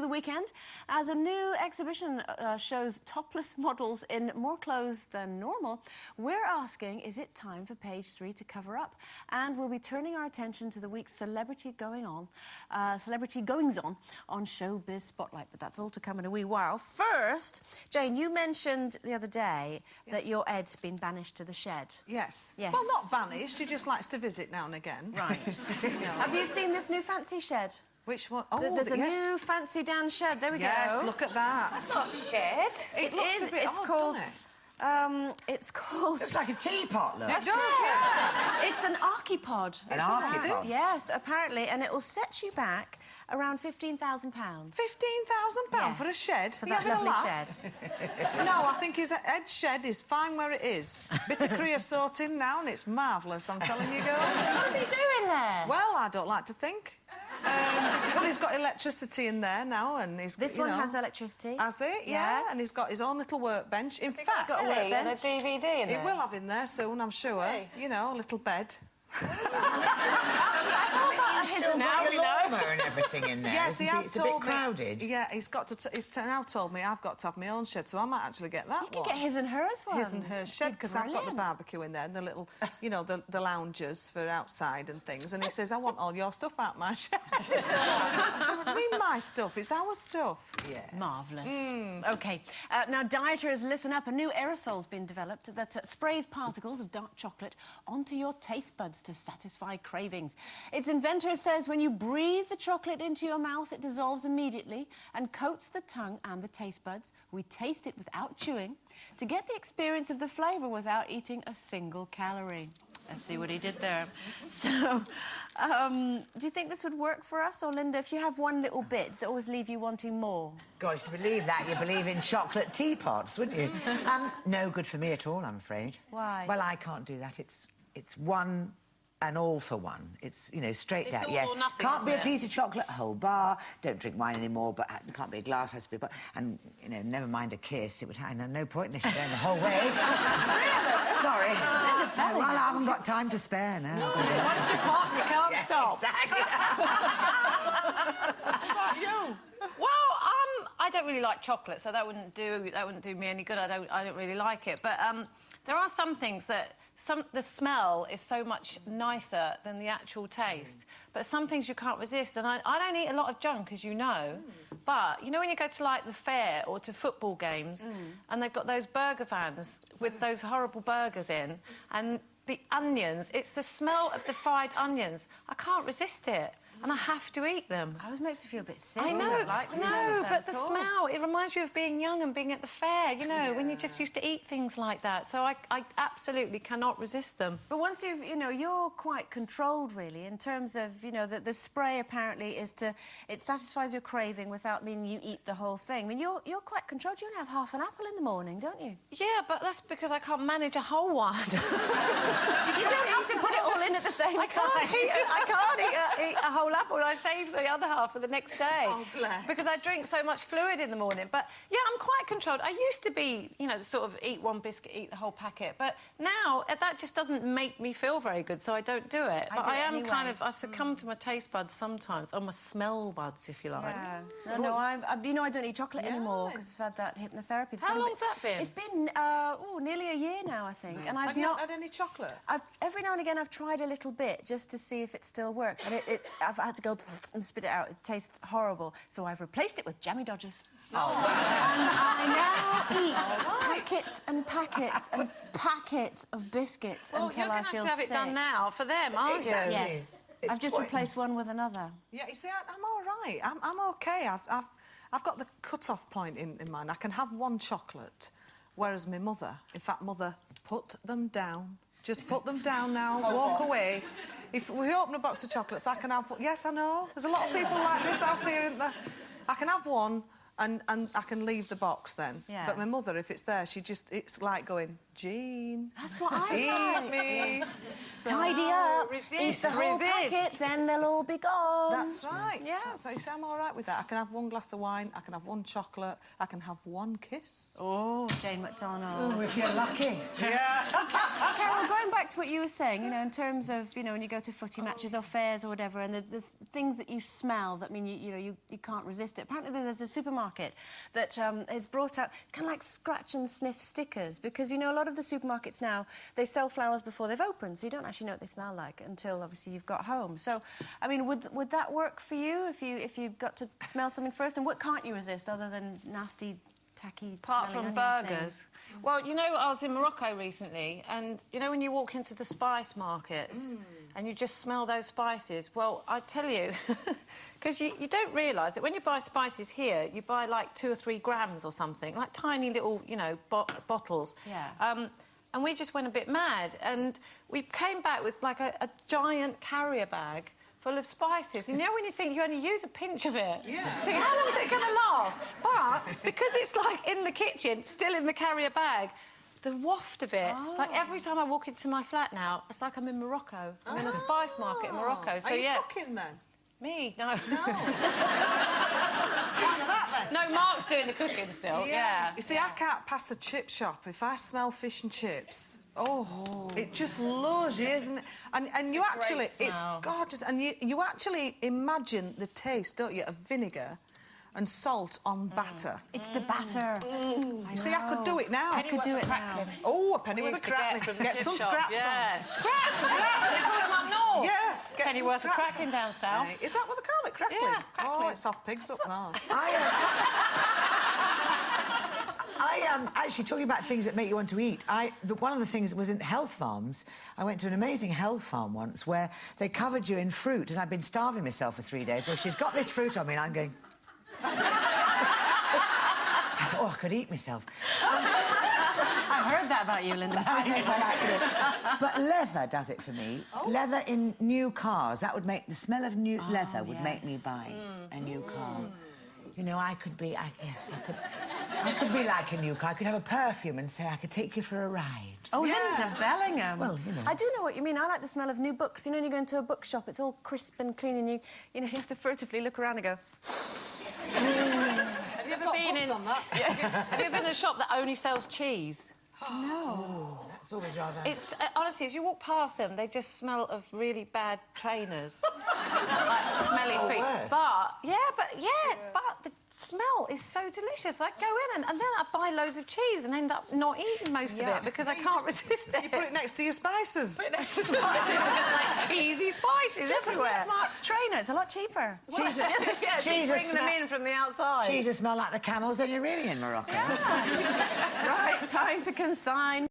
the weekend as a new exhibition shows topless models in more clothes than normal. We're asking, is it time for Page 3 to cover up? And we'll be turning our attention to the week's celebrity goings-on on Showbiz Spotlight. But that's all to come in a wee while. First, Jane, you mentioned the other day that your Ed's been banished to the shed. Yes. Yes. Well, not banished, he just likes to visit now and again. Right. Have you seen this new fancy shed? Which one? Oh, There's a new fancy down shed. There we go. Yes, look at that. That's not a shed. It looks a bit it's odd, called... doesn't it? It's called... It's like a teapot, look. It does, yeah. It's an archipod. An archipod? Yes, apparently, and it will set you back around £15,000. £15,000 for a shed? For that lovely shed. No, I think his Ed's shed is fine where it is. Bit of creosote in now and it's marvellous, I'm telling you girls. What's he doing there? Well, I don't like to think. Well, he's got electricity in there now and he's... This one has electricity. Has it? Yeah. And he's got his own little workbench. In fact... Got a and a DVD in there? It will have in there soon, I'm sure. You know, a little bed. Still got your lawnmower and everything in there. Yes, he has it's told a bit me. crowded. Yeah, he's now told me I've got to have my own shed, so I might actually get that one. You can get his and hers one. His and hers shed, because I've got the barbecue in there and the little, you know, the loungers for outside and things. And he says, I want all your stuff out my shed. I said, what do you mean my stuff? It's our stuff. Yeah. Marvellous. OK. Now, dieters, listen up. A new aerosol's been developed that sprays particles of dark chocolate onto your taste buds to satisfy cravings. Its inventor says when you breathe the chocolate into your mouth, it dissolves immediately and coats the tongue and the taste buds. We taste it without chewing to get the experience of the flavour without eating a single calorie. Let's see what he did there. So, do you think this would work for us? Or, Linda, if you have one little bit, does it always leave you wanting more? God, if you believe that, you believe in chocolate teapots, wouldn't you? No good for me at all, I'm afraid. Why? Well, I can't do that. It's one and all for one. It's, you know, straight down. It's all or nothing, Can't be a isn't it? piece of chocolate, a whole bar. Don't drink wine anymore, but it can't be a glass, has to be... And, you know, never mind a kiss. It would have no point unless you're going the whole way. Really? Sorry. Well, I haven't got time to spare now. Once you pop, you can't stop. Exactly. Well, I don't really like chocolate, so that wouldn't do me any good. I don't really like it. But there are some things that the smell is so much nicer than the actual taste. But some things you can't resist. And I don't eat a lot of junk, as you know. But you know when you go to like the fair or to football games, and they've got those burger vans with those horrible burgers in, and the onions, it's the smell of the fried onions. I can't resist it. And I have to eat them. It always makes me feel a bit sick. I know, like the smell of but the at all. smell, it reminds you of being young and being at the fair, you know, when you just used to eat things like that. So I absolutely cannot resist them. But once you've, you know, you're quite controlled, really, in terms of, you know, the spray apparently is it satisfies your craving without meaning you eat the whole thing. I mean, you're quite controlled. You only have half an apple in the morning, don't you? Yeah, but that's because I can't manage a whole one. You don't have to put it all in at the same time. I can't eat a whole apple. I save the other half for the next day. Oh, bless. Because I drink so much fluid in the morning. But, yeah, I'm quite controlled. I used to be, you know, sort of eat one biscuit, eat the whole packet. But now, that just doesn't make me feel very good, so I don't do it. But I am kind of... I succumb to my taste buds sometimes, or my smell buds, if you like. Yeah. No, you know, I don't eat chocolate anymore because I've had that hypnotherapy. How long's that been? It's been, nearly a year now, I think. And I've Have you not had any chocolate? Every now and again, I've tried a little bit just to see if it still works. And I've had to go and spit it out. It tastes horrible. So I've replaced it with Jammy Dodgers. Oh. And I now eat packets and packets and packets of biscuits until I feel sick. You're going to have to have it done now for them, aren't you? Yes. I've just replaced one with another. Yeah, you see, I'm all right. I'm OK. I've got the cut-off point in mind. I can have one chocolate, whereas my mother... In fact, Mother, put them down. Just put them down now, walk away. If we open a box of chocolates, I can have... Yes, I know. There's a lot of people like this out here, isn't there? I can have one and I can leave the box then. Yeah. But my mother, if it's there, she just... It's like going... Jean. That's what I Eat like. me. Tidy up, resist, eat the whole resist. packet, then they'll all be gone. That's right. Yeah. So you say I'm all right with that. I can have one glass of wine, I can have one chocolate, I can have one kiss. Oh, Jane McDonald. Oh, if you're lucky. Yeah. Carol, going back to what you were saying, you know, in terms of, you know, when you go to footy matches or fairs or whatever, and there's things that you smell that mean, you can't resist it. Apparently there's a supermarket that has brought out, it's kind of like scratch and sniff stickers, because, you know, a lot of the supermarkets now, they sell flowers before they've opened, so you don't actually know what they smell like until, obviously, you've got home. So, I mean, would that work for you if you got to smell something first? And what can't you resist other than nasty, tacky, Apart smelling from onion burgers. things? Well, you know, I was in Morocco recently, and you know when you walk into the spice markets and you just smell those spices. Well, I tell you, because you don't realise that when you buy spices here, you buy like 2 or 3 grams or something, like tiny little, you know, bottles. Yeah. And we just went a bit mad, and we came back with like a giant carrier bag full of spices. You know when you think you only use a pinch of it? Yeah. You think, how long is it going to last? But because it's like in the kitchen, still in the carrier bag, the waft of it, it's like every time I walk into my flat now, it's like I'm in Morocco. I'm in a spice market in Morocco. So Are you yeah. cooking then? Me? No. No. None of that then. No, Mark's doing the cooking still. Yeah. You see, I can't pass a chip shop if I smell fish and chips. Oh, it just lures you, isn't it? And you actually, it's smell. gorgeous. And you actually imagine the taste, don't you, of vinegar and salt on batter. It's the batter. You see, I could do it now. I could do it now. Oh, a penny We worth used of to crackling. from the Get chip some shop. scraps Yeah. on. Scraps! They call them up north. Yeah, get Penny some worth of scraps cracking on. down south. Is that what they call it, crackling? Yeah, Oh, crackling. it's off pigs up north. Actually, talking about things that make you want to eat, one of the things that was in health farms, I went to an amazing health farm once where they covered you in fruit, and I'd been starving myself for 3 days. Well, she's got this fruit on me, and I'm going... I thought, oh, I could eat myself. I've heard that about you, Linda. I know, well, I could. But leather does it for me. Leather in new cars, that would make... The smell of new leather would make me buy a new car. You know, I could be like a new car. I could have a perfume and say I could take you for a ride. Oh, Linda Bellingham. Well, you know. I do know what you mean. I like the smell of new books. You know, when you go into a bookshop, it's all crisp and clean, and you know, you have to furtively look around and go... Have you ever been in... on that. Have you ever been in a shop that only sells cheese? No. That's always rather... It's honestly, if you walk past them, they just smell of really bad trainers, like smelly feet. worse. But the smell is so delicious. I go in and then I buy loads of cheese and end up not eating most of it because I can't resist it. You put it next to your spices. Put it next to spices, just like cheesy spices everywhere. Mark's trainer. It's a lot cheaper. Yeah, Jesus, bring them in from the outside. Cheese that smell like the camels, then you're really in Morocco. Right, time to consign